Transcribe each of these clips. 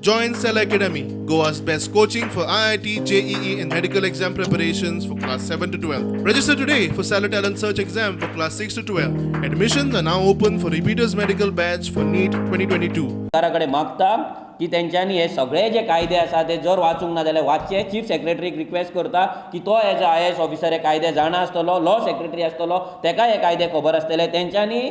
Join Cell Academy, Goa's best coaching for IIT, JEE, and medical exam preparations for class 7 to 12. Register today for Cell Talent Search exam for class 6 to 12. Admissions are now open for repeaters medical batch for NEET 2022. सरकाराकडे मागता की त्यांच्यानी हे सगळे जे कायदे आसा ते जर वाचूंक ना जाल्यार वाचचे. चीफ सेक्रेटरीक रिक्वेस्ट करता की तो एज अ IAS ऑफिसर हे कायदे जाणा आसतलो, लॉ सेक्रेटरी आसतलो, तेका हे कायदे खबर आसतले. तेंच्यांनी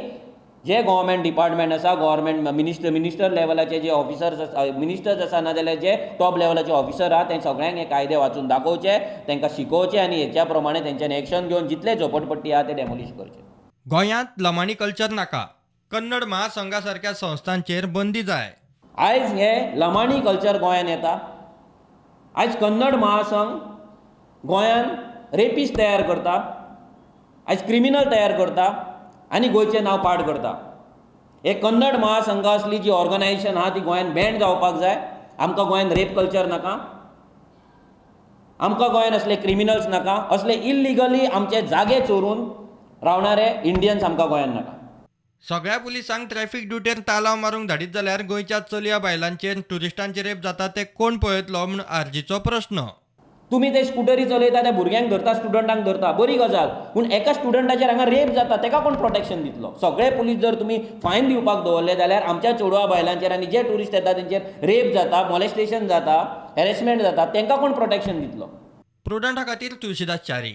जे गव्हर्मेंट डिपार्टमेंट आसा, गव्हर्मेंट मिनिस्टर लेवलाचे जे ऑफिसर्स मिनिस्टर्स आसा ना जाल्यार जे टॉप लेवलाचे ऑफिसर आहा ते सगळ्यांक हे कायदे वाचून दाखोवचे, तांकां शिकोवचे आनी हेच्या प्रमाणे तेंच्यांनी एक्शन घेवन जितले झोपडपट्टी आहा ते डेमोलिश करचे. गोंयांत लमाणी कल्चर नाका, कन्नड महासंघा सारख्या संस्थांचेर बंदी जाय. आयज हे लमाणी कल्चर गोंयांत येता. आयज कन्नड महासंघ गोंयांत रेपिस्ट तयार करता, आयज क्रिमिनल तयार करता आनी गोंयचें नांव पाड करता. हे कन्नड महासंघा असली जी ऑर्गनायजेशन आहा ती गोंयांत बॅन जावपाक जाय. आमकां गोंयांत रेप कल्चर नाका, आमकां गोंयांत असले क्रिमिनल्स नाका, असले इल्लिगली आमचे जागे चोरून रावणारे इंडियन्स आमकां गोंयांत नाका. सगळ्या पुलिसांक ट्रॅफिक ड्युटेर तालाव मारूंक धाडीत जाल्यार गोंयच्या चलया बायलांचेर ट्युरिस्टांचे रेप जाता ते कोण पळयतलो म्हूण आरजीचो प्रश्न. तुमी ते स्कुटरी चलयता त्या भुरग्यांक धरता, स्टुडंटांक धरता, बरी गजाल. पूण एका स्टुडंटाचेर हांगा रेप जाता तेका कोण प्रोटेक्शन दितलो? सगळे पुलीस जर तुमी फायन दिवपाक दवरले जाल्यार आमच्या चेडवा बायलांचेर आनी जे ट्युरिस्ट येता तेंचेर रेप जाता, मॉलेस्टेशन जाता, हॅरेसमेंट जाता, तांकां कोण प्रोटेक्शन दितलो? प्रुडंटा खातीर तुळशीदास च्यारी.